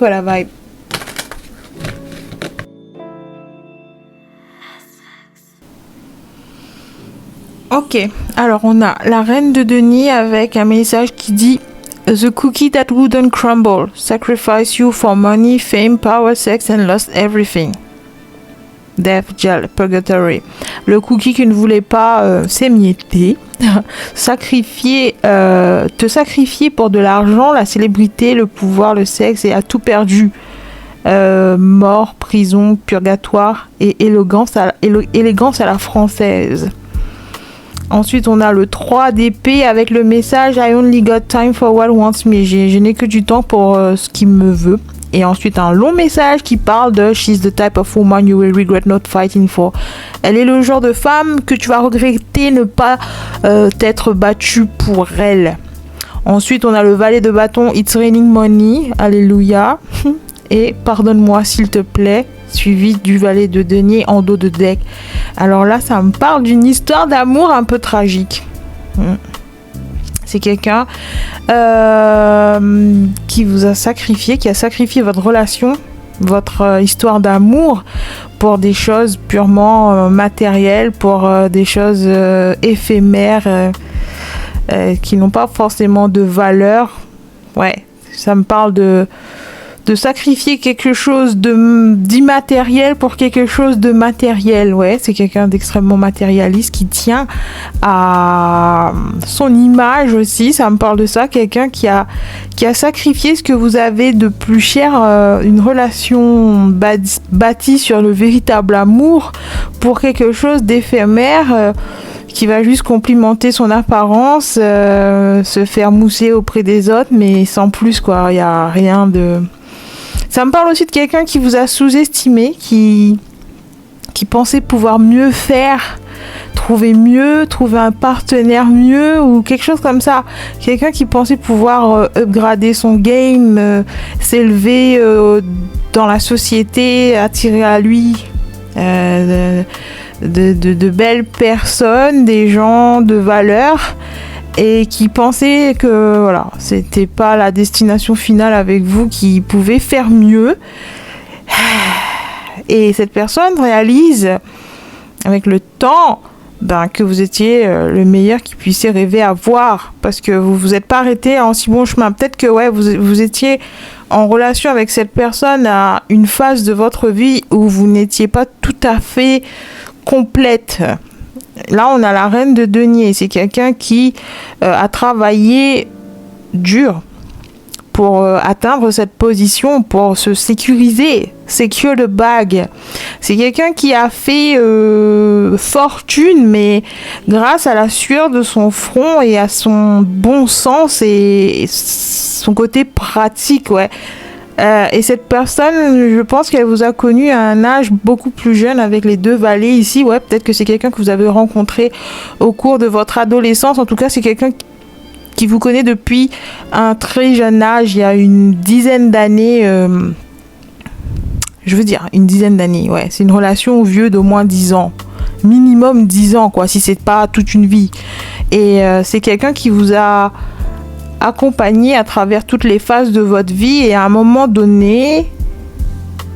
quoi la vibe? Ok, alors on a la reine de denier avec un message qui dit The cookie that wouldn't crumble, sacrifice you for money, fame, power, sex and lost everything. Death, jail, purgatory. Le cookie qui ne voulait pas s'émietter, te sacrifier pour de l'argent, la célébrité, le pouvoir, le sexe et a tout perdu. Mort, prison, purgatoire et élégance à la française. Ensuite, on a le 3 d'épée avec le message I only got time for what wants me. Je n'ai que du temps pour ce qui me veut. Et ensuite, un long message qui parle de She's the type of woman you will regret not fighting for. Elle est le genre de femme que tu vas regretter ne pas t'être battue pour elle. Ensuite, on a le valet de bâton It's raining money. Alléluia. Et pardonne-moi s'il te plaît. Suivi du valet de denier en dos de deck. Alors là, ça me parle d'une histoire d'amour un peu tragique. C'est quelqu'un qui vous a sacrifié, qui a sacrifié votre relation, votre histoire d'amour pour des choses purement matérielles, pour des choses éphémères qui n'ont pas forcément de valeur. Ouais, ça me parle de sacrifier quelque chose d'immatériel pour quelque chose de matériel. Ouais, c'est quelqu'un d'extrêmement matérialiste qui tient à son image aussi. Ça me parle de ça. Quelqu'un qui a sacrifié ce que vous avez de plus cher, une relation bâtie sur le véritable amour pour quelque chose d'éphémère qui va juste complimenter son apparence, se faire mousser auprès des autres, mais sans plus, quoi. Il n'y a rien de... Ça me parle aussi de quelqu'un qui vous a sous-estimé, qui pensait pouvoir mieux faire, trouver un partenaire mieux ou quelque chose comme ça. Quelqu'un qui pensait pouvoir upgrader son game, s'élever dans la société, attirer à lui de belles personnes, des gens de valeur. Et qui pensait que voilà, c'était pas la destination finale avec vous, qui pouvait faire mieux. Et cette personne réalise avec le temps que vous étiez le meilleur qu'il puisse rêver à voir, parce que vous vous êtes pas arrêté en si bon chemin. Peut-être que ouais, vous étiez en relation avec cette personne à une phase de votre vie où vous n'étiez pas tout à fait complète. Là, on a la reine de denier. C'est quelqu'un qui a travaillé dur pour atteindre cette position, pour se sécuriser. Secure the bag. C'est quelqu'un qui a fait fortune, mais grâce à la sueur de son front et à son bon sens et son côté pratique, ouais. Et cette personne, je pense qu'elle vous a connu à un âge beaucoup plus jeune avec les deux valets ici. Ouais, peut-être que c'est quelqu'un que vous avez rencontré au cours de votre adolescence. En tout cas, c'est quelqu'un qui vous connaît depuis un très jeune âge, il y a une dizaine d'années. Une dizaine d'années, ouais. C'est une relation au vieux d'au moins 10 ans. Minimum 10 ans, quoi, si c'est pas toute une vie. Et c'est quelqu'un qui vous a accompagné à travers toutes les phases de votre vie, et à un moment donné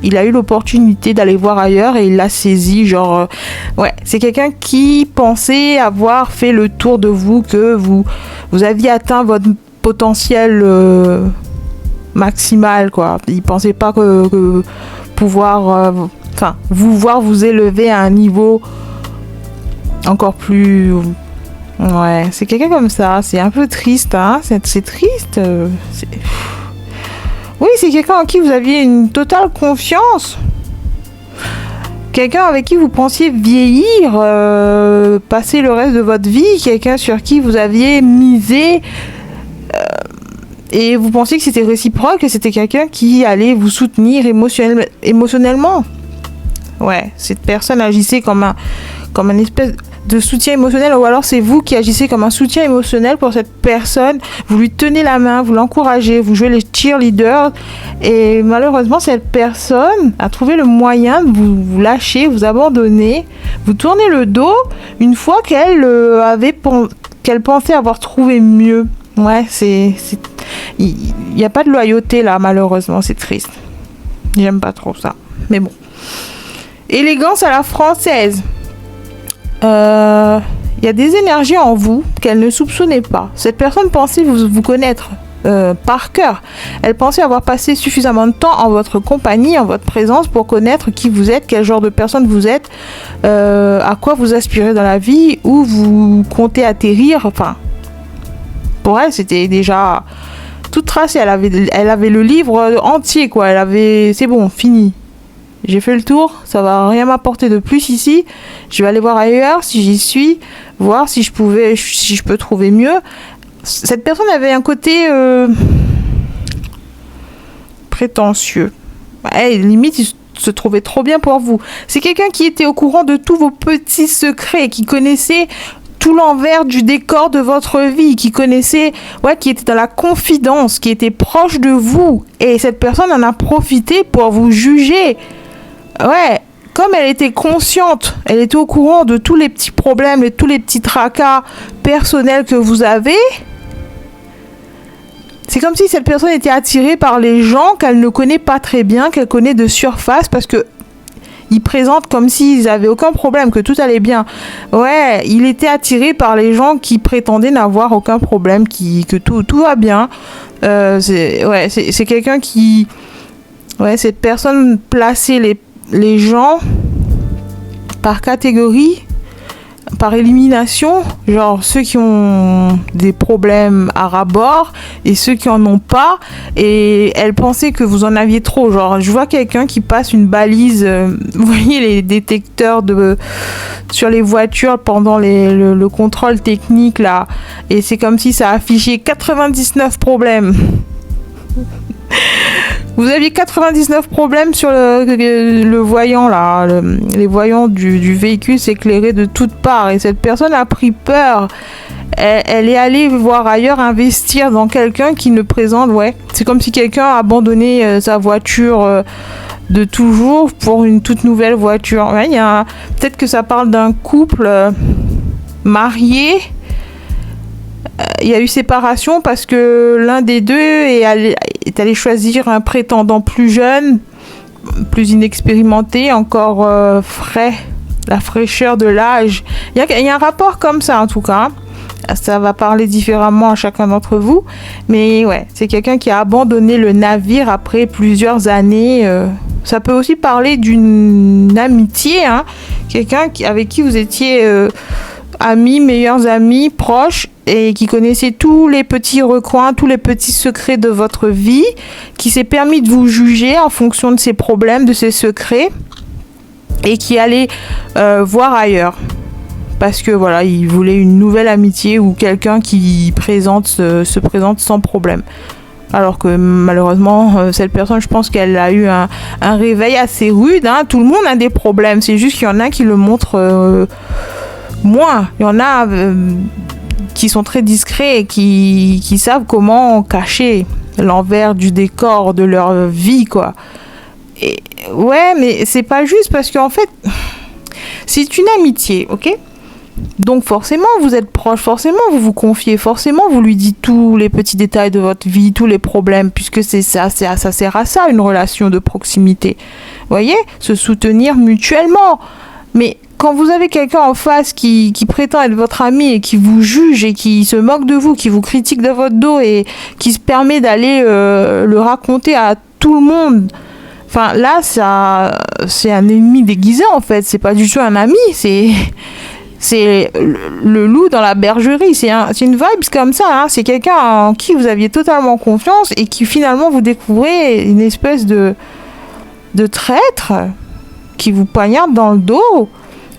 il a eu l'opportunité d'aller voir ailleurs et il l'a saisi, ouais, c'est quelqu'un qui pensait avoir fait le tour de vous, que vous aviez atteint votre potentiel maximal, quoi. Il pensait pas que pouvoir vous voir vous élever à un niveau encore plus... Ouais, c'est quelqu'un comme ça, c'est un peu triste, hein, c'est triste. Oui, c'est quelqu'un en qui vous aviez une totale confiance. Quelqu'un avec qui vous pensiez vieillir, passer le reste de votre vie, quelqu'un sur qui vous aviez misé, et vous pensiez que c'était réciproque, que c'était quelqu'un qui allait vous soutenir émotionnellement. Ouais, cette personne agissait comme un espèce de soutien émotionnel, ou alors c'est vous qui agissez comme un soutien émotionnel pour cette personne. Vous lui tenez la main, vous l'encouragez, vous jouez les cheerleaders, et malheureusement cette personne a trouvé le moyen de vous lâcher, vous abandonner, vous tourner le dos une fois qu'elle pensait avoir trouvé mieux. Ouais, il n'y a pas de loyauté là, malheureusement, c'est triste. J'aime pas trop ça, mais bon. Élégance à la française. Il y a des énergies en vous qu'elle ne soupçonnait pas. Cette personne pensait vous connaître par cœur. Elle pensait avoir passé suffisamment de temps en votre compagnie, en votre présence pour connaître qui vous êtes, quel genre de personne vous êtes, à quoi vous aspirez dans la vie, où vous comptez atterrir. Enfin, pour elle, c'était déjà tout tracé. Elle avait le livre entier, quoi. C'est bon, fini. J'ai fait le tour, ça va rien m'apporter de plus ici. Je vais aller voir ailleurs si j'y suis, voir si je peux trouver mieux. Cette personne avait un côté prétentieux. Limite, il se trouvait trop bien pour vous. C'est quelqu'un qui était au courant de tous vos petits secrets, qui connaissait tout l'envers du décor de votre vie, qui était dans la confidence, qui était proche de vous. Et cette personne en a profité pour vous juger. Ouais, comme elle était consciente, elle était au courant de tous les petits problèmes et tous les petits tracas personnels que vous avez. C'est comme si cette personne était attirée par les gens qu'elle ne connaît pas très bien, qu'elle connaît de surface, parce que ils présentent comme s'ils avaient aucun problème, que tout allait bien. Ouais, il était attiré par les gens qui prétendaient n'avoir aucun problème, que tout va bien. C'est quelqu'un qui... Ouais, cette personne plaçait les gens par catégorie, par élimination, genre ceux qui ont des problèmes à ras-bord et ceux qui en ont pas, et elle pensait que vous en aviez trop. Genre, je vois quelqu'un qui passe une balise, vous voyez les détecteurs sur les voitures pendant le contrôle technique là, et c'est comme si ça affichait 99 problèmes. Vous aviez 99 problèmes sur le voyant là, les voyants du véhicule s'éclairaient de toutes parts, et cette personne a pris peur. Elle est allée voir ailleurs, investir dans quelqu'un qui ne présente, c'est comme si quelqu'un a abandonné sa voiture de toujours pour une toute nouvelle voiture. Ouais, peut-être que ça parle d'un couple marié. Il y a eu séparation parce que l'un des deux est allé choisir un prétendant plus jeune, plus inexpérimenté, encore frais, la fraîcheur de l'âge. Il y a un rapport comme ça en tout cas. Ça va parler différemment à chacun d'entre vous. Mais ouais, c'est quelqu'un qui a abandonné le navire après plusieurs années. Ça peut aussi parler d'une amitié, hein. Quelqu'un avec qui vous étiez amis, meilleurs amis, proches, et qui connaissait tous les petits recoins, tous les petits secrets de votre vie, qui s'est permis de vous juger en fonction de ses problèmes, de ses secrets, et qui allait voir ailleurs. Parce que voilà, il voulait une nouvelle amitié ou quelqu'un qui se présente sans problème. Alors que malheureusement, cette personne, je pense qu'elle a eu un réveil assez rude, hein. Tout le monde a des problèmes, c'est juste qu'il y en a qui le montrent moins. Il y en a qui sont très discrets et qui savent comment cacher l'envers du décor de leur vie, quoi. Et ouais, mais c'est pas juste parce qu'en fait, c'est une amitié, ok? Donc forcément, vous êtes proche, forcément, vous vous confiez, forcément, vous lui dites tous les petits détails de votre vie, tous les problèmes, puisque ça sert à ça, une relation de proximité. Vous voyez? Se soutenir mutuellement. Mais quand vous avez quelqu'un en face qui prétend être votre ami et qui vous juge et qui se moque de vous, qui vous critique de votre dos et qui se permet d'aller le raconter à tout le monde, enfin là, c'est un ennemi déguisé en fait. C'est pas du tout un ami, c'est le loup dans la bergerie. C'est une vibe comme ça, hein. C'est quelqu'un en qui vous aviez totalement confiance et qui finalement vous découvrez une espèce de traître qui vous poignarde dans le dos,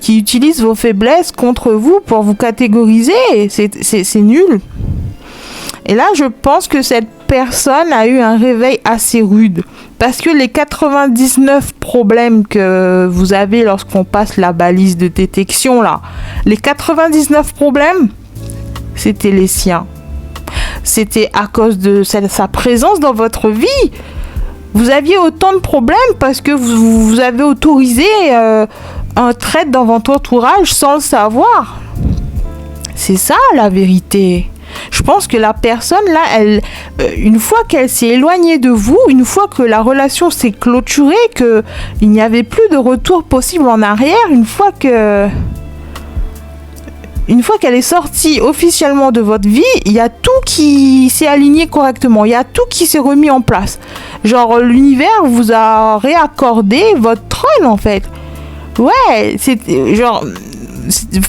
qui utilise vos faiblesses contre vous pour vous catégoriser. C'est nul. Et là, je pense que cette personne a eu un réveil assez rude. Parce que les 99 problèmes que vous avez lorsqu'on passe la balise de détection, là, les 99 problèmes, c'était les siens. C'était à cause de sa présence dans votre vie. Vous aviez autant de problèmes parce que vous avez autorisé un trait dans votre entourage sans le savoir. C'est ça la vérité. Je pense que la personne là, une fois qu'elle s'est éloignée de vous, une fois que la relation s'est clôturée, que il n'y avait plus de retour possible en arrière, une fois qu'elle est sortie officiellement de votre vie, il y a tout qui s'est aligné correctement, il y a tout qui s'est remis en place. Genre l'univers vous a réaccordé votre trône en fait. Ouais, c'est genre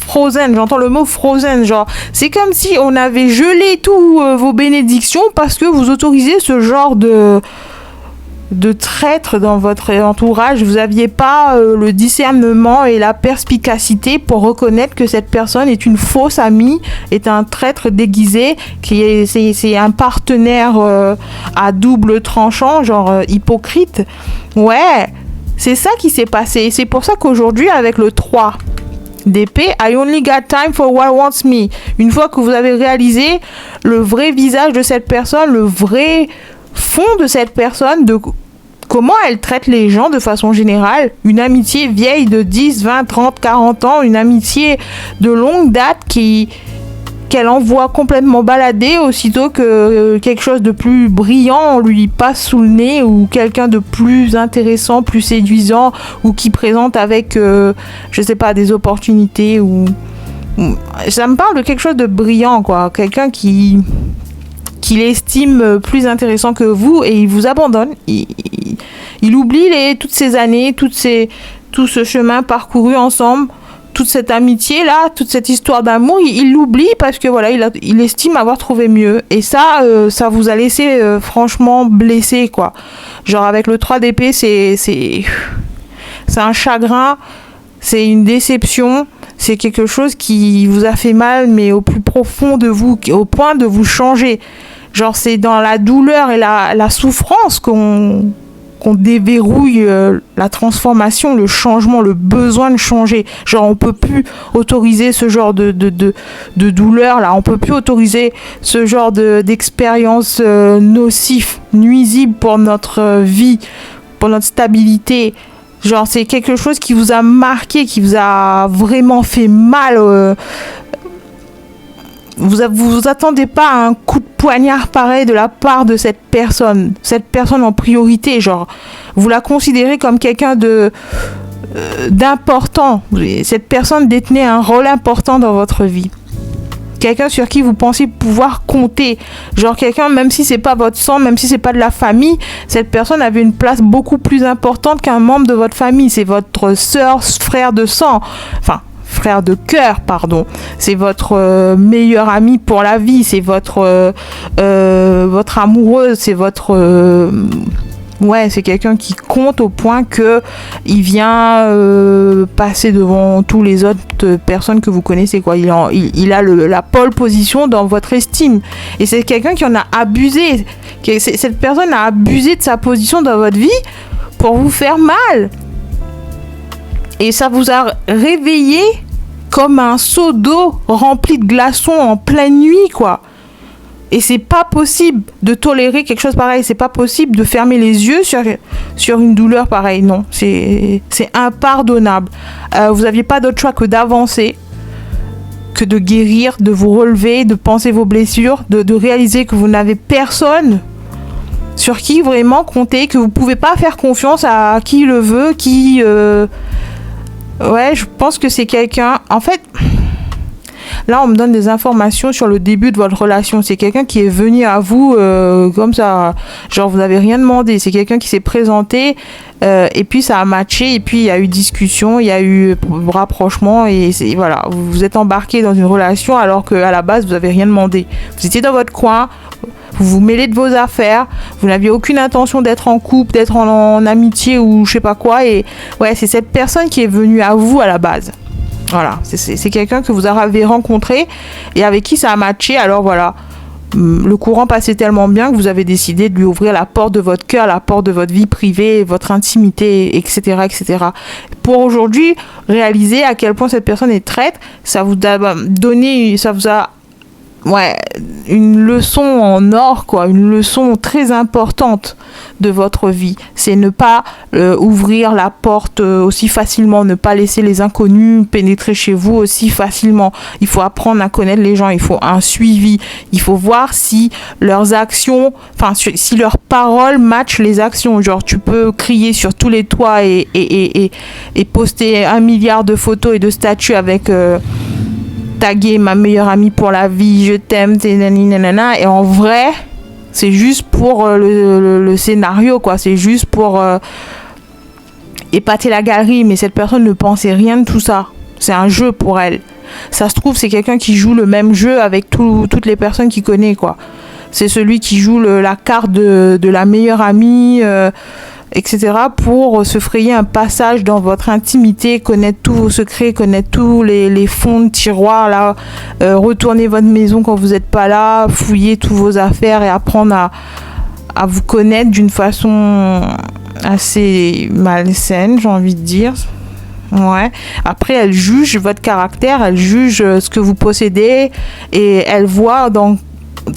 frozen, j'entends le mot frozen, genre c'est comme si on avait gelé tous vos bénédictions parce que vous autorisez ce genre de traître dans votre entourage. Vous n'aviez pas le discernement et la perspicacité pour reconnaître que cette personne est une fausse amie, est un traître déguisé, c'est un partenaire à double tranchant, genre hypocrite. Ouais, c'est ça qui s'est passé. C'est pour ça qu'aujourd'hui, avec le 3 d'épée, I only got time for what wants me. Une fois que vous avez réalisé le vrai visage de cette personne, le vrai fond de cette personne, de comment elle traite les gens de façon générale, une amitié vieille de 10, 20, 30, 40 ans, une amitié de longue date qu'elle envoie complètement balader aussitôt que quelque chose de plus brillant lui passe sous le nez, ou quelqu'un de plus intéressant, plus séduisant, ou qui présente avec, je sais pas, des opportunités, ou ça me parle de quelque chose de brillant, quoi. Quelqu'un qui l'estime plus intéressant que vous, et il vous abandonne. Il oublie toutes ces années, tout ce chemin parcouru ensemble, toute cette amitié là, toute cette histoire d'amour, il l'oublie parce que voilà, il estime avoir trouvé mieux. Et ça vous a laissé franchement blessé, quoi. Genre avec le 3 d'épée, c'est un chagrin, c'est une déception, c'est quelque chose qui vous a fait mal, mais au plus profond de vous, au point de vous changer. Genre c'est dans la douleur et la souffrance qu'on déverrouille la transformation, le changement, le besoin de changer. Genre on peut plus autoriser ce genre de douleur là, on peut plus autoriser ce genre d'expérience nocif, nuisible pour notre vie, pour notre stabilité. Genre c'est quelque chose qui vous a marqué, qui vous a vraiment fait mal. Vous attendez pas à un coup de poignard pareil de la part de cette personne en priorité, genre vous la considérez comme quelqu'un d'important. Cette personne détenait un rôle important dans votre vie, quelqu'un sur qui vous pensez pouvoir compter, genre quelqu'un, même si c'est pas votre sang, même si c'est pas de la famille, cette personne avait une place beaucoup plus importante qu'un membre de votre famille. C'est votre sœur, frère de sang, enfin frère de cœur, pardon. C'est votre meilleur ami pour la vie, c'est votre amoureuse, c'est votre... ouais, c'est quelqu'un qui compte au point que il vient passer devant tous les autres personnes que vous connaissez, quoi. Il a la pole position dans votre estime. Et c'est quelqu'un qui en a abusé. Cette personne a abusé de sa position dans votre vie pour vous faire mal. Et ça vous a réveillé comme un seau d'eau rempli de glaçons en pleine nuit, quoi. Et c'est pas possible de tolérer quelque chose pareil. C'est pas possible de fermer les yeux sur une douleur pareille. Non, c'est impardonnable. Vous n'aviez pas d'autre choix que d'avancer, que de guérir, de vous relever, de penser vos blessures, de réaliser que vous n'avez personne sur qui vraiment compter, que vous pouvez pas faire confiance à qui le veut, qui... Ouais, je pense que c'est quelqu'un... En fait, là, on me donne des informations sur le début de votre relation. C'est quelqu'un qui est venu à vous comme ça, genre vous n'avez rien demandé. C'est quelqu'un qui s'est présenté et puis ça a matché, et puis il y a eu discussion, il y a eu rapprochement, et voilà, vous vous êtes embarqué dans une relation alors qu'à la base, vous n'avez rien demandé. Vous étiez dans votre coin, vous vous mêlez de vos affaires, vous n'aviez aucune intention d'être en couple, d'être en amitié ou je sais pas quoi, et ouais, c'est cette personne qui est venue à vous à la base. Voilà, c'est quelqu'un que vous avez rencontré et avec qui ça a matché. Alors voilà, le courant passait tellement bien que vous avez décidé de lui ouvrir la porte de votre cœur, la porte de votre vie privée, votre intimité, etc., etc. Pour aujourd'hui, réaliser à quel point cette personne est traître, ça vous a donné, ça vous a ouais, une leçon en or, quoi, une leçon très importante de votre vie. C'est ne pas ouvrir la porte aussi facilement, ne pas laisser les inconnus pénétrer chez vous aussi facilement. Il faut apprendre à connaître les gens, il faut un suivi, il faut voir si leurs actions, enfin si leurs paroles matchent les actions. Genre tu peux crier sur tous les toits et poster 1 milliard de photos et de statuts avec taguer ma meilleure amie pour la vie, je t'aime, et en vrai c'est juste pour le scénario, quoi. C'est juste pour épater la galerie, mais cette personne ne pensait rien de tout ça. C'est un jeu pour elle. Ça se trouve, c'est quelqu'un qui joue le même jeu avec toutes les personnes qu'il connaît, quoi. C'est celui qui joue la carte de la meilleure amie, etc. pour se frayer un passage dans votre intimité, connaître tous vos secrets, connaître tous les fonds de tiroir, là, retourner votre maison quand vous n'êtes pas là, fouiller toutes vos affaires et apprendre à vous connaître d'une façon assez malsaine, j'ai envie de dire. Ouais. Après, elle juge votre caractère, elle juge ce que vous possédez et elle voit dans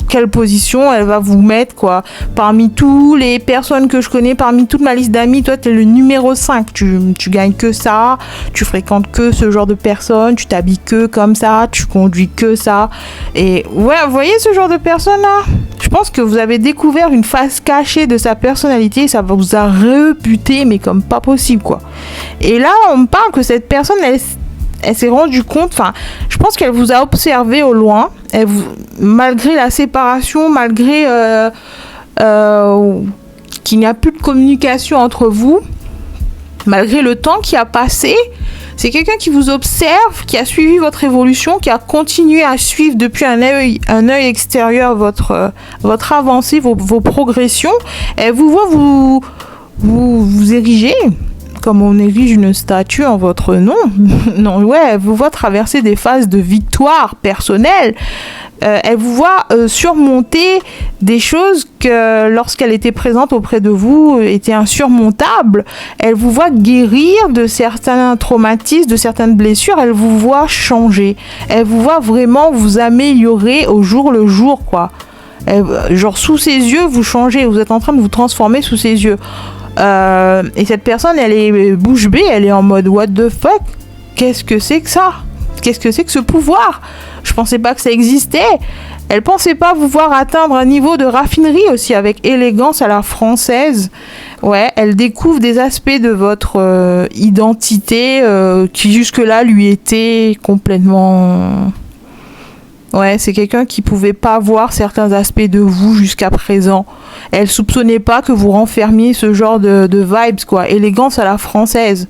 quelle position elle va vous mettre, quoi. Parmi toutes les personnes que je connais, parmi toute ma liste d'amis, toi t'es le numéro 5. Tu gagnes que ça, tu fréquentes que ce genre de personnes, tu t'habilles que comme ça, tu conduis que ça. Et ouais, vous voyez ce genre de personnes là, je pense que vous avez découvert une face cachée de sa personnalité et ça vous a rebuté, mais comme pas possible, quoi. Et là on me parle que cette personne elle s'est rendue compte, enfin, je pense qu'elle vous a observé au loin, malgré la séparation, malgré qu'il n'y a plus de communication entre vous, malgré le temps qui a passé, c'est quelqu'un qui vous observe, qui a suivi votre évolution, qui a continué à suivre depuis un œil extérieur votre avancée, vos progressions. Elle vous voit vous ériger, comme on érige une statue en votre nom. Non, ouais, elle vous voit traverser des phases de victoire personnelle. Elle vous voit surmonter des choses que, lorsqu'elle était présente auprès de vous, étaient insurmontables. Elle vous voit guérir de certains traumatismes, de certaines blessures. Elle vous voit changer. Elle vous voit vraiment vous améliorer au jour le jour, quoi. Genre, sous ses yeux, vous changez. Vous êtes en train de vous transformer sous ses yeux. Et cette personne, elle est bouche bée, elle est en mode what the fuck, qu'est-ce que c'est que ça, qu'est-ce que c'est que ce pouvoir, je pensais pas que ça existait. Elle pensait pas vous voir atteindre un niveau de raffinerie aussi, avec élégance à la française. Ouais, elle découvre des aspects de votre identité qui jusque-là lui étaient complètement... Ouais, c'est quelqu'un qui pouvait pas voir certains aspects de vous jusqu'à présent. Elle soupçonnait pas que vous renfermiez ce genre de vibes, quoi. Élégance à la française.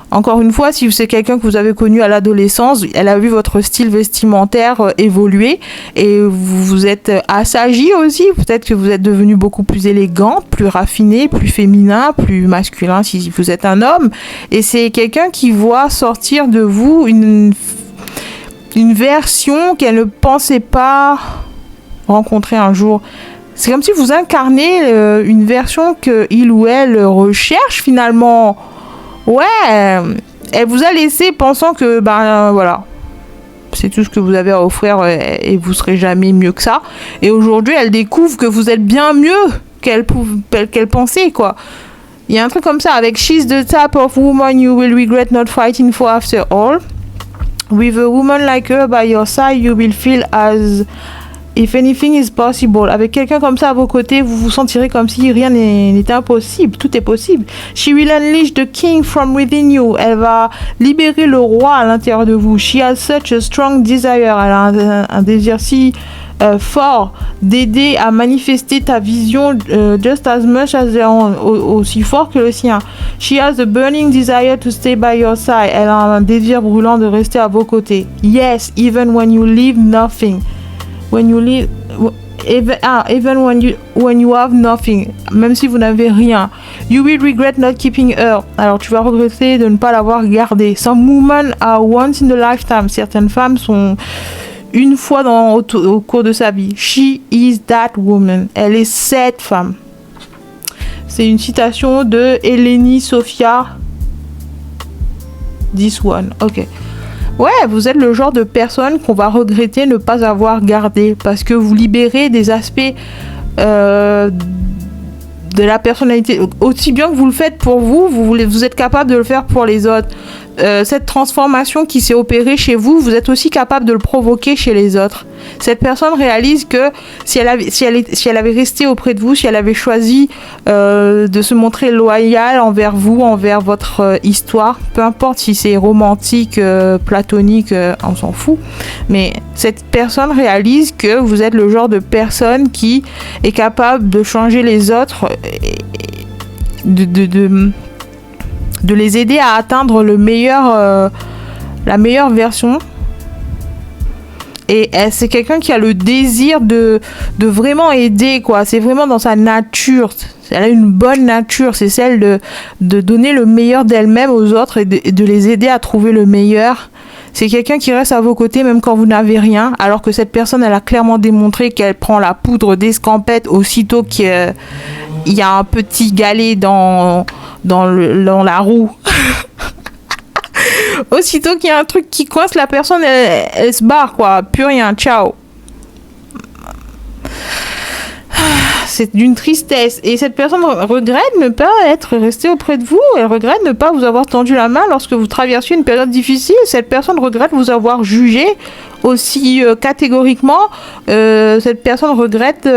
Encore une fois, si c'est quelqu'un que vous avez connu à l'adolescence, elle a vu votre style vestimentaire évoluer et vous vous êtes assagi aussi. Peut-être que vous êtes devenu beaucoup plus élégant, plus raffiné, plus féminin, plus masculin si vous êtes un homme. Et c'est quelqu'un qui voit sortir de vous une version qu'elle ne pensait pas rencontrer un jour. C'est comme si vous incarnez une version qu'il ou elle recherche finalement. Ouais, elle vous a laissé pensant que, voilà, c'est tout ce que vous avez à offrir et vous serez jamais mieux que ça. Et aujourd'hui, elle découvre que vous êtes bien mieux qu'elle pensait, quoi. Il y a un truc comme ça avec She's the type of woman you will regret not fighting for after all. With a woman like her by your side, you will feel as if anything is possible. Avec quelqu'un comme ça à vos côtés, vous vous sentirez comme si rien n'était impossible. Tout est possible. She will unleash the king from within you. Elle va libérer le roi à l'intérieur de vous. She has such a strong desire. Elle a un désir si fort d'aider à manifester ta vision just as much as their own, aussi fort que le sien. She has a burning desire to stay by your side. Elle a un désir brûlant de rester à vos côtés. Yes, even when you leave nothing. When you leave, even when you have nothing, même si vous n'avez rien. You will regret not keeping her. Alors tu vas regretter de ne pas l'avoir gardée. Some women are once in a lifetime. Certaines femmes sont une fois au cours de sa vie. She is that woman. Elle est cette femme. C'est une citation de Eleni Sophia. This one. Ok. Ouais, vous êtes le genre de personne qu'on va regretter ne pas avoir gardé parce que vous libérez des aspects de la personnalité. Aussi bien que vous le faites pour vous, vous êtes capable de le faire pour les autres. Cette transformation qui s'est opérée chez vous, vous êtes aussi capable de le provoquer chez les autres. Cette personne réalise que si elle avait resté auprès de vous, si elle avait choisi de se montrer loyale envers vous, envers votre histoire, peu importe si c'est romantique, platonique, on s'en fout, mais cette personne réalise que vous êtes le genre de personne qui est capable de changer les autres, de les aider à atteindre la meilleure version. Et c'est quelqu'un qui a le désir de vraiment aider, quoi. C'est vraiment dans sa nature. Elle a une bonne nature. C'est celle de donner le meilleur d'elle-même aux autres et de les aider à trouver le meilleur. C'est quelqu'un qui reste à vos côtés même quand vous n'avez rien, alors que cette personne, elle a clairement démontré qu'elle prend la poudre d'escampette aussitôt qu'il y a un petit galet dans la roue. Aussitôt qu'il y a un truc qui coince, la personne, elle se barre, quoi. Plus rien, ciao. C'est d'une tristesse. Et cette personne regrette ne pas être restée auprès de vous. Elle regrette ne pas vous avoir tendu la main lorsque vous traversiez une période difficile. Cette personne regrette vous avoir jugé aussi catégoriquement. Cette personne regrette...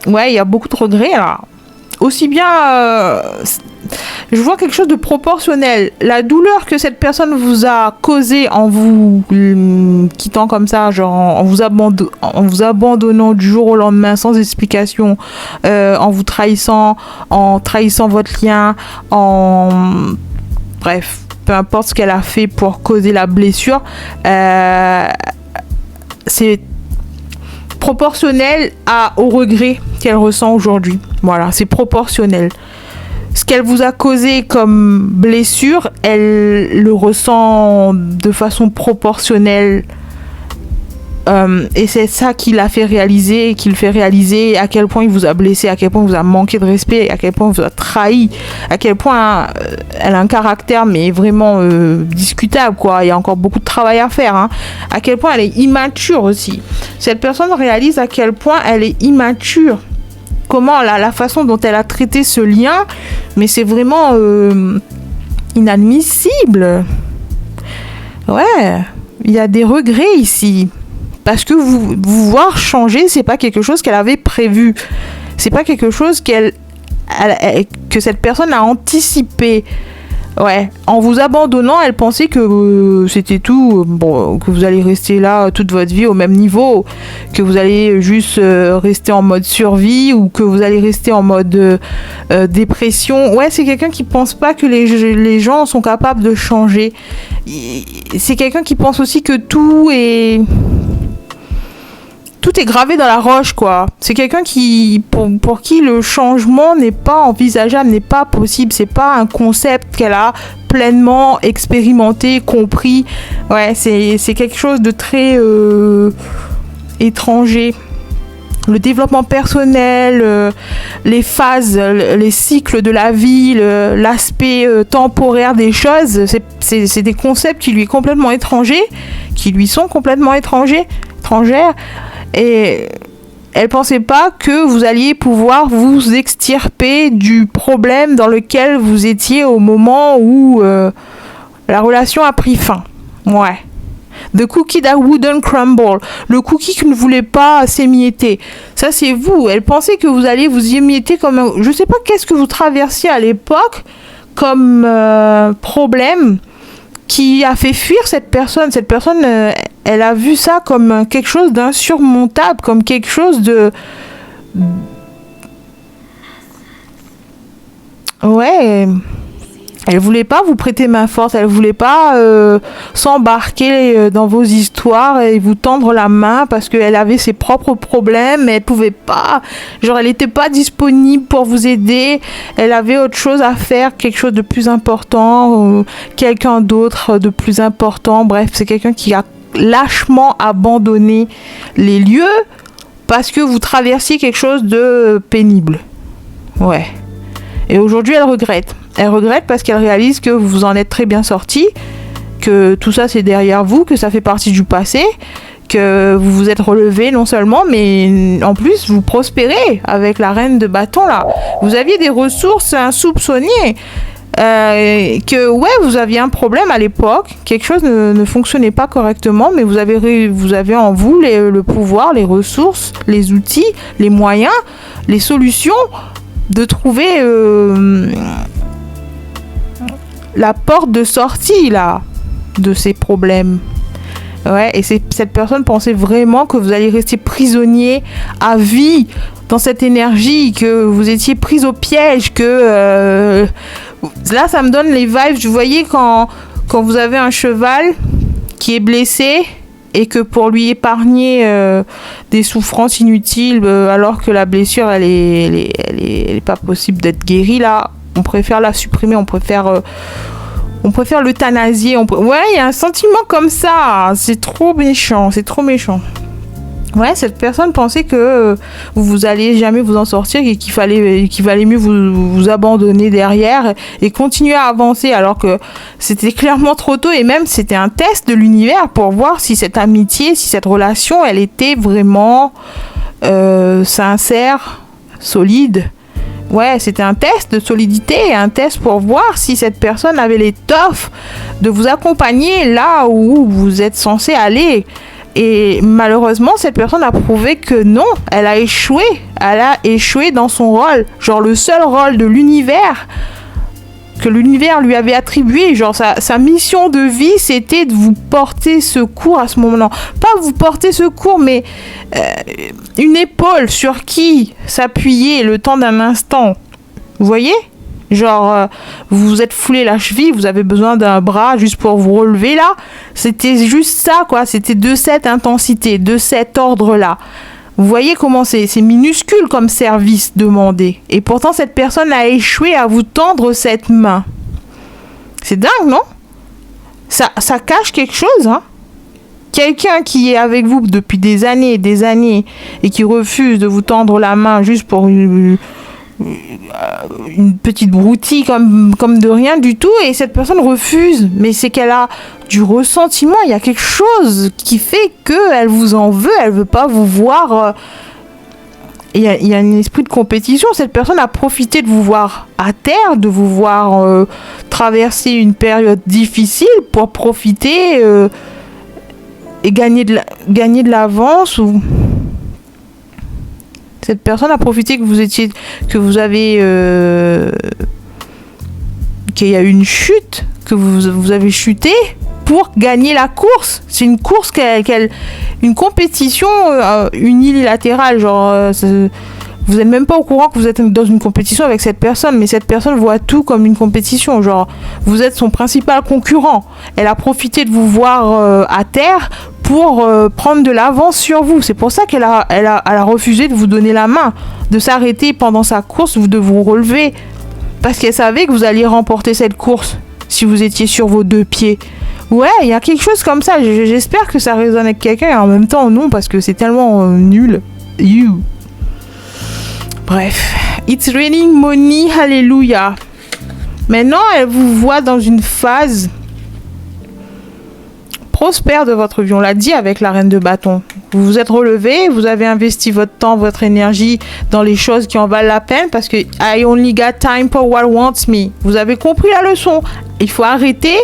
Ouais, il y a beaucoup de regrets, là. Aussi bien... je vois quelque chose de proportionnel. La douleur que cette personne vous a causée en vous quittant comme ça, genre en vous abandonnant du jour au lendemain sans explication, en vous trahissant, en trahissant votre lien, bref, peu importe ce qu'elle a fait pour causer la blessure, c'est proportionnel au regret qu'elle ressent aujourd'hui. Voilà, c'est proportionnel. Ce qu'elle vous a causé comme blessure, elle le ressent de façon proportionnelle. Et c'est ça qui l'a fait réaliser, qui le fait réaliser à quel point il vous a blessé, à quel point il vous a manqué de respect, à quel point il vous a trahi, à quel point elle a un caractère mais vraiment discutable, quoi. Il y a encore beaucoup de travail à faire, hein. À quel point elle est immature aussi. Cette personne réalise à quel point elle est immature. Comment la façon dont elle a traité ce lien, mais c'est vraiment inadmissible. Ouais, il y a des regrets ici. Parce que vous voir changer, c'est pas quelque chose qu'elle avait prévu. C'est pas quelque chose que cette personne a anticipé. Ouais, en vous abandonnant, elle pensait que c'était tout, que vous allez rester là toute votre vie au même niveau, que vous allez juste rester en mode survie ou que vous allez rester en mode dépression. Ouais, c'est quelqu'un qui pense pas que les gens sont capables de changer. C'est quelqu'un qui pense aussi que tout est gravé dans la roche, quoi. C'est quelqu'un pour qui le changement n'est pas envisageable, n'est pas possible. C'est pas un concept qu'elle a pleinement expérimenté, compris. Ouais, c'est quelque chose de très étranger. Le développement personnel, les phases, les cycles de la vie, l'aspect temporaire des choses, c'est des concepts qui lui sont complètement étrangers, étrangères. Et elle pensait pas que vous alliez pouvoir vous extirper du problème dans lequel vous étiez au moment où la relation a pris fin. Ouais. The cookie that wouldn't crumble. Le cookie qui ne voulait pas s'émietter. Ça, c'est vous. Elle pensait que vous alliez vous émietter comme... Je sais pas qu'est-ce que vous traversiez à l'époque comme problème qui a fait fuir cette personne. Cette personne, elle a vu ça comme quelque chose d'insurmontable, comme quelque chose de... Ouais... Elle voulait pas vous prêter main forte, elle voulait pas s'embarquer dans vos histoires et vous tendre la main parce qu'elle avait ses propres problèmes, mais elle pouvait pas, elle était pas disponible pour vous aider, elle avait autre chose à faire, quelque chose de plus important, quelqu'un d'autre de plus important, bref, c'est quelqu'un qui a lâchement abandonné les lieux parce que vous traversiez quelque chose de pénible. Ouais. Et aujourd'hui, elle regrette. Elle regrette parce qu'elle réalise que vous en êtes très bien sorti, que tout ça c'est derrière vous, que ça fait partie du passé, que vous vous êtes relevé non seulement, mais en plus vous prospérez avec la reine de bâton là. Vous aviez des ressources insoupçonnées. Que ouais, vous aviez un problème à l'époque, quelque chose ne fonctionnait pas correctement, mais vous avez en vous le pouvoir, les ressources, les outils, les moyens, les solutions de trouver la porte de sortie là de ces problèmes. Ouais, et cette personne pensait vraiment que vous alliez rester prisonnier à vie dans cette énergie, que vous étiez prise au piège, que là ça me donne les vibes. Vous voyez quand vous avez un cheval qui est blessé et que pour lui épargner des souffrances inutiles, alors que la blessure elle est pas possible d'être guérie, là on préfère la supprimer, on préfère l'euthanasier. Ouais, il y a un sentiment comme ça. C'est trop méchant. C'est trop méchant. Ouais, cette personne pensait que vous allez jamais vous en sortir et qu'il valait mieux vous abandonner derrière et continuer à avancer, alors que c'était clairement trop tôt, et même c'était un test de l'univers pour voir si cette amitié, si cette relation, elle était vraiment sincère, solide. Ouais, c'était un test de solidité, un test pour voir si cette personne avait l'étoffe de vous accompagner là où vous êtes censé aller. Et malheureusement, cette personne a prouvé que non, elle a échoué. Elle a échoué dans son rôle. Genre le seul rôle de l'univers que l'univers lui avait attribué, genre sa mission de vie, c'était de vous porter secours à ce moment-là. Pas vous porter secours, mais une épaule sur qui s'appuyer le temps d'un instant. Vous voyez ? Genre, vous vous êtes foulé la cheville, vous avez besoin d'un bras juste pour vous relever là. C'était juste ça, quoi. C'était de cette intensité, de cet ordre-là. Vous voyez comment c'est minuscule comme service demandé. Et pourtant, cette personne a échoué à vous tendre cette main. C'est dingue, non ? Ça cache quelque chose, hein ? Quelqu'un qui est avec vous depuis des années et qui refuse de vous tendre la main juste pour une petite broutille comme de rien du tout, et cette personne refuse, mais c'est qu'elle a du ressentiment, il y a quelque chose qui fait qu'elle vous en veut, elle veut pas vous voir. Il y a un esprit de compétition. Cette personne a profité de vous voir à terre, de vous voir traverser une période difficile pour profiter et gagner de l'avance. Ou cette personne a profité qu'il y a eu une chute, que vous avez chuté pour gagner la course. C'est une course une compétition unilatérale, genre vous n'êtes même pas au courant que vous êtes dans une compétition avec cette personne, mais cette personne voit tout comme une compétition, genre vous êtes son principal concurrent. Elle a profité de vous voir à terre pour prendre de l'avance sur vous. C'est pour ça qu'elle a refusé de vous donner la main, de s'arrêter pendant sa course, de vous relever, parce qu'elle savait que vous alliez remporter cette course si vous étiez sur vos deux pieds. Ouais, il y a quelque chose comme ça. J'espère que ça résonne avec quelqu'un, et en même temps non, parce que c'est tellement nul. Bref, it's raining money, hallelujah. Maintenant, elle vous voit dans une phase prospère de votre vie. On l'a dit avec la reine de bâton. Vous vous êtes relevé, vous avez investi votre temps, votre énergie dans les choses qui en valent la peine, parce que I only got time for what wants me. Vous avez compris la leçon. Il faut arrêter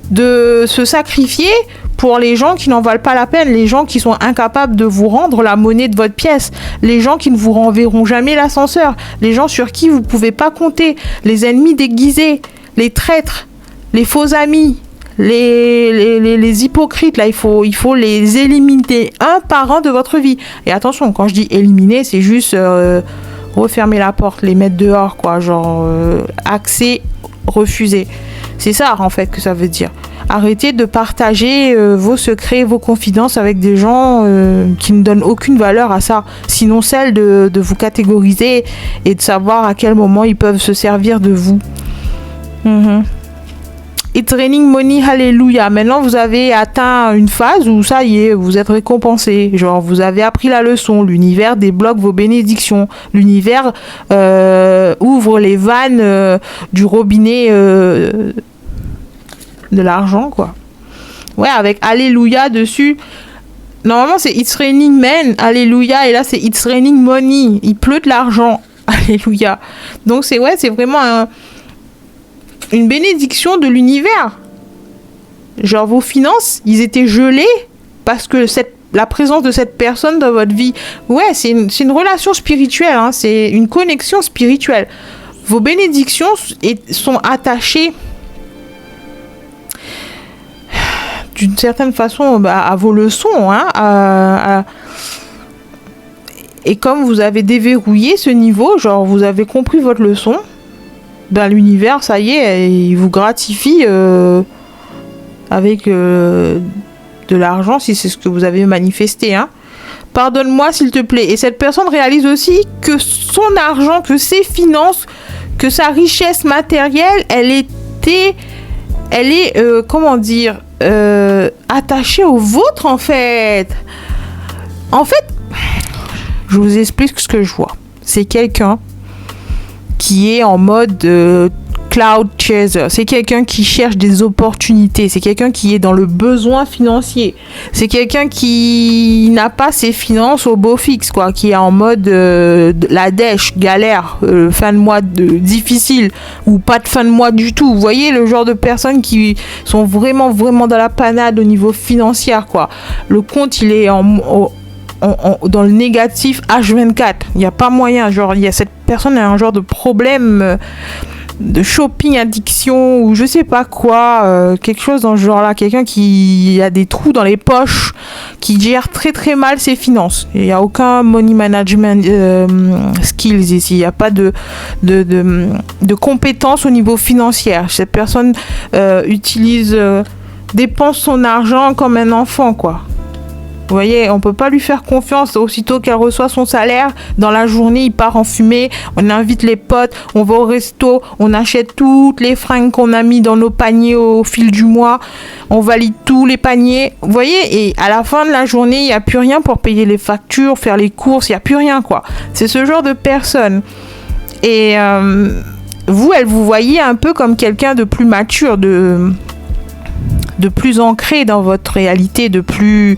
de se sacrifier pour les gens qui n'en valent pas la peine, les gens qui sont incapables de vous rendre la monnaie de votre pièce, les gens qui ne vous renverront jamais l'ascenseur, les gens sur qui vous ne pouvez pas compter, les ennemis déguisés, les traîtres, les faux amis, les hypocrites. Là, il faut les éliminer un par un de votre vie. Et attention, quand je dis éliminer, c'est juste refermer la porte, les mettre dehors, quoi, genre accès refusé. C'est ça en fait que ça veut dire. Arrêtez de partager vos secrets, vos confidences avec des gens qui ne donnent aucune valeur à ça, sinon celle de vous catégoriser et de savoir à quel moment ils peuvent se servir de vous. It's raining money, hallelujah. Maintenant, vous avez atteint une phase où ça y est, vous êtes récompensé. Genre, vous avez appris la leçon. L'univers débloque vos bénédictions. L'univers ouvre les vannes du robinet de l'argent, quoi. Ouais, avec Alléluia dessus. Normalement, c'est It's raining men, Alléluia, et là, c'est It's raining money. Il pleut de l'argent, Alléluia. Donc, c'est vraiment une bénédiction de l'univers. Genre, vos finances, ils étaient gelés parce que la présence de cette personne dans votre vie. Ouais, c'est une relation spirituelle, hein, c'est une connexion spirituelle. Vos bénédictions sont attachées d'une certaine façon à vos leçons, hein, et comme vous avez déverrouillé ce niveau, genre vous avez compris votre leçon, ben l'univers, ça y est, il vous gratifie avec de l'argent si c'est ce que vous avez manifesté, hein. Pardonne-moi s'il te plaît. Et cette personne réalise aussi que son argent, que ses finances, que sa richesse matérielle, elle est comment dire, attachée au vôtre en fait. En fait, je vous explique ce que je vois. C'est quelqu'un qui est en mode cloud chaser. C'est quelqu'un qui cherche des opportunités. C'est quelqu'un qui est dans le besoin financier. C'est quelqu'un qui n'a pas ses finances au beau fixe, quoi. Qui est en mode la dèche, galère, fin de mois difficile ou pas de fin de mois du tout. Vous voyez le genre de personnes qui sont vraiment, vraiment dans la panade au niveau financier, quoi. Le compte, il est dans le négatif H24. Il n'y a pas moyen. Genre, cette personne a un genre de problème de shopping addiction ou je sais pas quoi, quelque chose dans ce genre-là. Quelqu'un qui a des trous dans les poches, qui gère très très mal ses finances. Il n'y a aucun money management skills ici. Il n'y a pas de compétences au niveau financier. Cette personne dépense son argent comme un enfant, quoi. Vous voyez, on peut pas lui faire confiance. Aussitôt qu'elle reçoit son salaire, dans la journée, il part en fumée. On invite les potes, on va au resto, on achète toutes les fringues qu'on a mis dans nos paniers au fil du mois. On valide tous les paniers. Vous voyez, et à la fin de la journée, il n'y a plus rien pour payer les factures, faire les courses. Il n'y a plus rien, quoi. C'est ce genre de personne. Et vous, elle vous voyez un peu comme quelqu'un de plus mature, de plus ancré dans votre réalité, de plus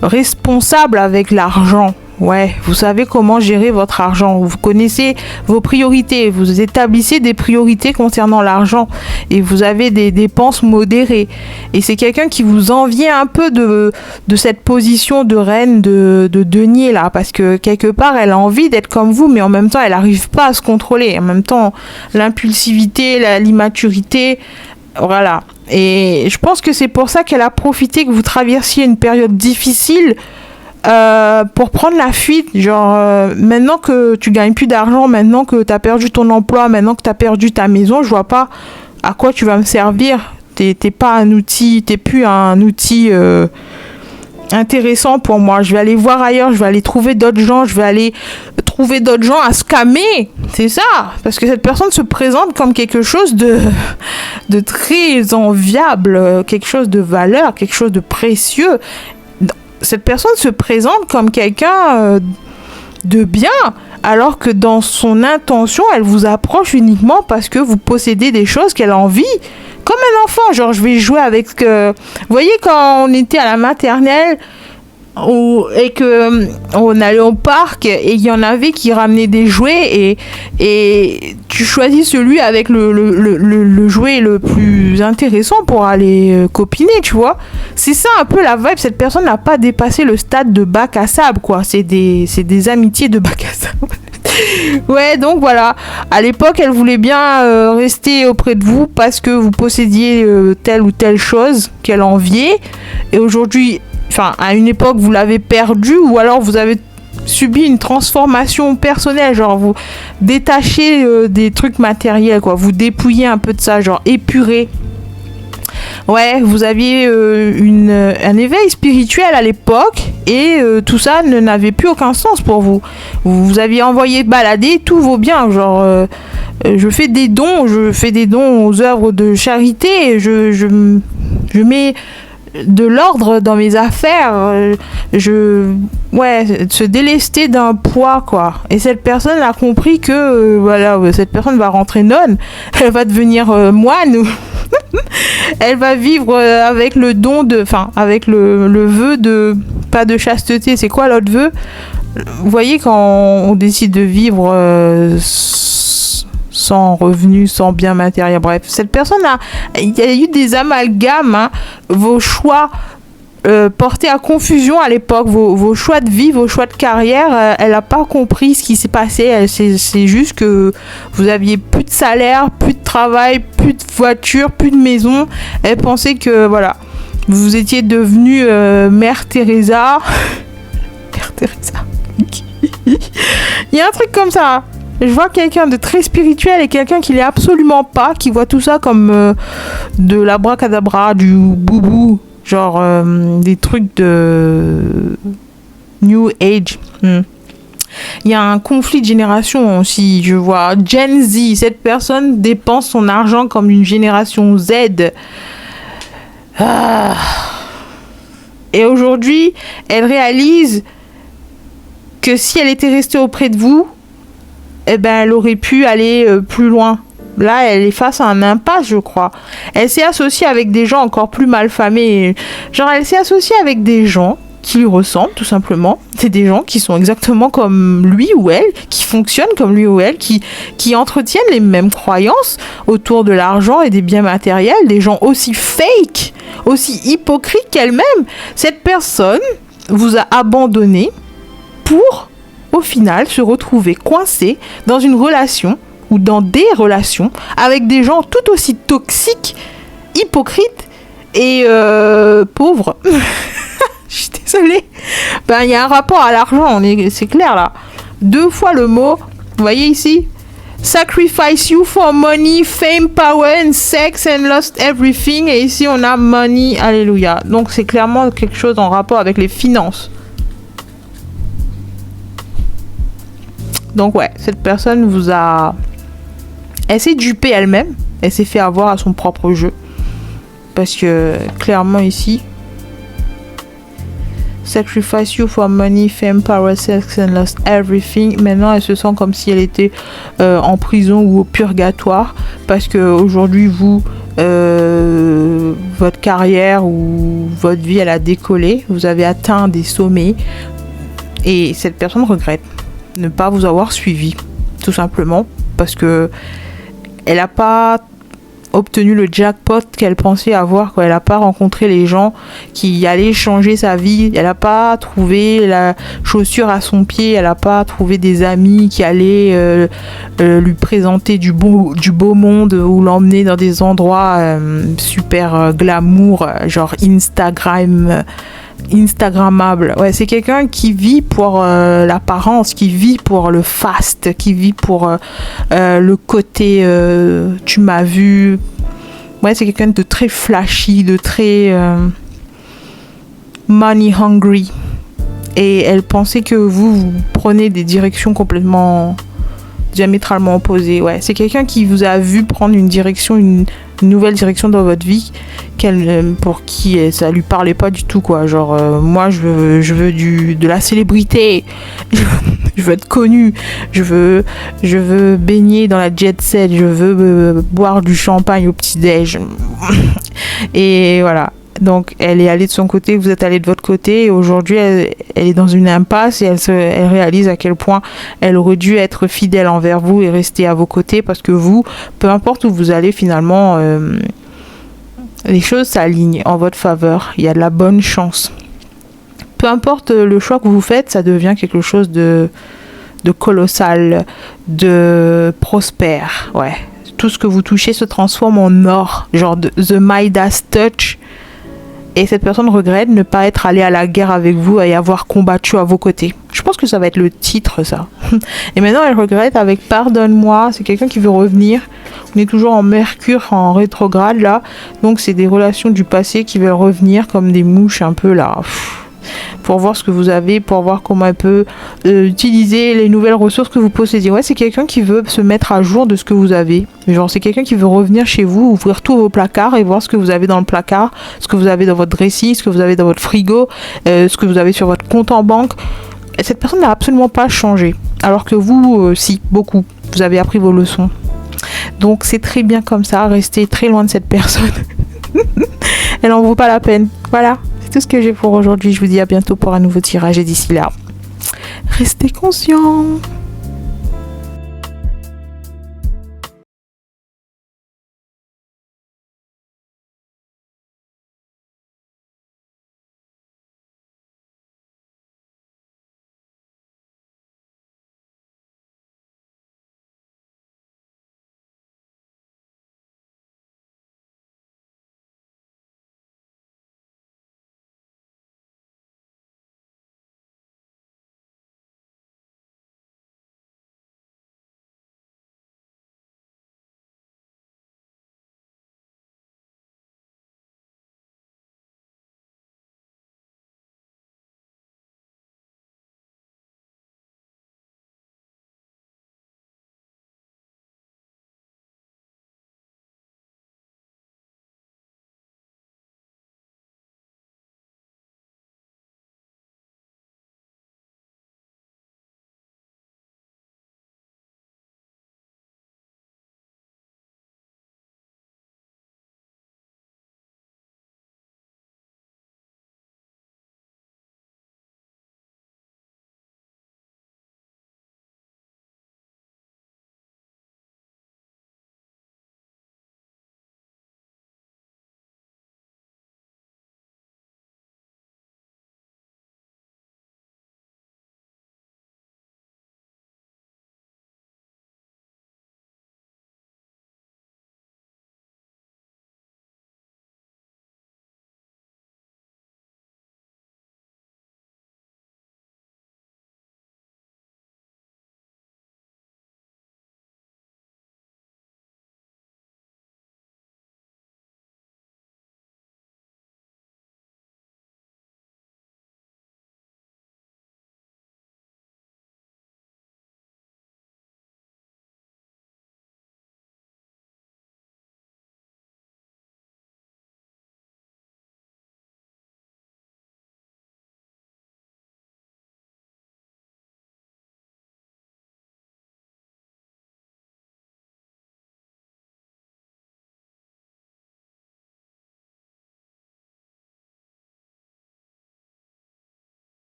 responsable avec l'argent. Ouais, vous savez comment gérer votre argent. Vous connaissez vos priorités. Vous établissez des priorités concernant l'argent. Et vous avez des dépenses modérées. Et c'est quelqu'un qui vous envie un peu de cette position de reine, de denier, là. Parce que quelque part, elle a envie d'être comme vous, mais en même temps, elle n'arrive pas à se contrôler. En même temps, l'impulsivité, l'immaturité... Voilà. Et je pense que c'est pour ça qu'elle a profité que vous traversiez une période difficile pour prendre la fuite. Genre, maintenant que tu gagnes plus d'argent, maintenant que tu as perdu ton emploi, maintenant que tu as perdu ta maison, je vois pas à quoi tu vas me servir. T'es pas un outil, t'es plus un outil intéressant pour moi. Je vais aller voir ailleurs, je vais aller trouver d'autres gens, je vais aller trouver d'autres gens à scammer. C'est ça. Parce que cette personne se présente comme quelque chose de très enviable, quelque chose de valeur, quelque chose de précieux. Cette personne se présente comme quelqu'un de bien, alors que dans son intention, elle vous approche uniquement parce que vous possédez des choses qu'elle a envie. Comme un enfant, genre je vais jouer avec... Vous voyez quand on était à la maternelle et que on allait au parc et il y en avait qui ramenaient des jouets et tu choisis celui avec le jouet le plus intéressant pour aller copiner, tu vois. C'est ça un peu la vibe. Cette personne n'a pas dépassé le stade de bac à sable, quoi. C'est des amitiés de bac à sable. Ouais, donc voilà. À l'époque, elle voulait bien rester auprès de vous parce que vous possédiez telle ou telle chose qu'elle enviait. Et aujourd'hui, enfin, à une époque, vous l'avez perdue ou alors vous avez subi une transformation personnelle. Genre, vous détachez des trucs matériels, quoi. Vous dépouillez un peu de ça, genre épuré. Ouais, vous aviez un éveil spirituel à l'époque et tout ça n'avait plus aucun sens pour vous. Vous aviez envoyé balader tous vos biens, genre je fais des dons aux œuvres de charité, je mets de l'ordre dans mes affaires, je ouais, se délester d'un poids, quoi. Et cette personne a compris que, voilà, cette personne va rentrer nonne, elle va devenir moine, ou elle va vivre avec le don de, enfin, avec le vœu de, pas de chasteté, c'est quoi l'autre vœu? Vous voyez, quand on décide de vivre sans revenus, sans biens matériels, bref, cette personne il y a eu des amalgames, hein, vos choix portés à confusion à l'époque, vos choix de vie, vos choix de carrière, elle n'a pas compris ce qui s'est passé, c'est juste que vous aviez plus de salaire, plus de travail, plus de voiture, plus de maison, elle pensait que, voilà, vous étiez devenu Mère Teresa. Mère Teresa. Il y a un truc comme ça. Je vois quelqu'un de très spirituel et quelqu'un qui l'est absolument pas, qui voit tout ça comme de l'abracadabra, du boubou, genre des trucs de New Age. Il y a un conflit de génération aussi, je vois. Gen Z, cette personne dépense son argent comme une génération Z. Et aujourd'hui, elle réalise que si elle était restée auprès de vous, eh ben, elle aurait pu aller plus loin. Là, elle est face à un impasse, je crois. Elle s'est associée avec des gens encore plus malfamés. Genre, elle s'est associée avec des gens qui lui ressemblent, tout simplement. C'est des gens qui sont exactement comme lui ou elle, qui fonctionnent comme lui ou elle, qui entretiennent les mêmes croyances autour de l'argent et des biens matériels. Des gens aussi fake, aussi hypocrites qu'elle-même. Cette personne vous a abandonné pour, au final, se retrouver coincé dans une relation ou dans des relations avec des gens tout aussi toxiques, hypocrites et pauvres. Je suis désolée. Ben, il y a un rapport à l'argent, c'est clair là. 2 fois le mot, vous voyez ici, sacrifice you for money, fame, power and sex and lost everything. Et ici on a money, alléluia. Donc c'est clairement quelque chose en rapport avec les finances. Donc ouais, cette personne vous a... Elle s'est dupée elle-même. Elle s'est fait avoir à son propre jeu. Parce que clairement ici... Sacrifice you for money, fame, power, sex and lost everything. Maintenant, elle se sent comme si elle était en prison ou au purgatoire. Parce que aujourd'hui, vous... votre carrière ou votre vie, elle a décollé. Vous avez atteint des sommets. Et cette personne regrette ne pas vous avoir suivi, tout simplement parce que elle n'a pas obtenu le jackpot qu'elle pensait avoir, quoi. Elle n'a pas rencontré les gens qui allaient changer sa vie, elle n'a pas trouvé la chaussure à son pied, elle n'a pas trouvé des amis qui allaient lui présenter du beau monde ou l'emmener dans des endroits super glamour, genre Instagrammable. Ouais, c'est quelqu'un qui vit pour l'apparence, qui vit pour le fast, qui vit pour le côté tu m'as vu. Ouais, c'est quelqu'un de très flashy, de très money hungry. Et elle pensait que vous prenez des directions complètement diamétralement opposées. Ouais, c'est quelqu'un qui vous a vu prendre une direction, une nouvelle direction dans votre vie, pour qui ça lui parlait pas du tout, quoi. Genre moi je veux de la célébrité, je veux être connu, je veux baigner dans la jet set, je veux boire du champagne au petit déj. Et voilà. Donc elle est allée de son côté, vous êtes allé de votre côté, et aujourd'hui elle est dans une impasse et elle réalise à quel point elle aurait dû être fidèle envers vous et rester à vos côtés, parce que vous, peu importe où vous allez finalement, les choses s'alignent en votre faveur, il y a de la bonne chance. Peu importe le choix que vous faites, ça devient quelque chose de colossal, de prospère, ouais. Tout ce que vous touchez se transforme en or, genre The Midas Touch. Et cette personne regrette ne pas être allée à la guerre avec vous et avoir combattu à vos côtés. Je pense que ça va être le titre, ça. Et maintenant, elle regrette avec pardonne-moi. C'est quelqu'un qui veut revenir. On est toujours en Mercure, en rétrograde, là. Donc, c'est des relations du passé qui veulent revenir comme des mouches un peu, là. pour voir ce que vous avez, pour voir comment elle peut utiliser les nouvelles ressources que vous possédez. Ouais, c'est quelqu'un qui veut se mettre à jour de ce que vous avez. Genre, c'est quelqu'un qui veut revenir chez vous, ouvrir tous vos placards et voir ce que vous avez dans le placard, ce que vous avez dans votre dressing, ce que vous avez dans votre frigo, ce que vous avez sur votre compte en banque. Et cette personne n'a absolument pas changé. Alors que vous, si, beaucoup. Vous avez appris vos leçons. Donc, c'est très bien comme ça. Restez très loin de cette personne. Elle n'en vaut pas la peine. Voilà, c'est tout ce que j'ai pour aujourd'hui. Je vous dis à bientôt pour un nouveau tirage. Et d'ici là, restez conscients.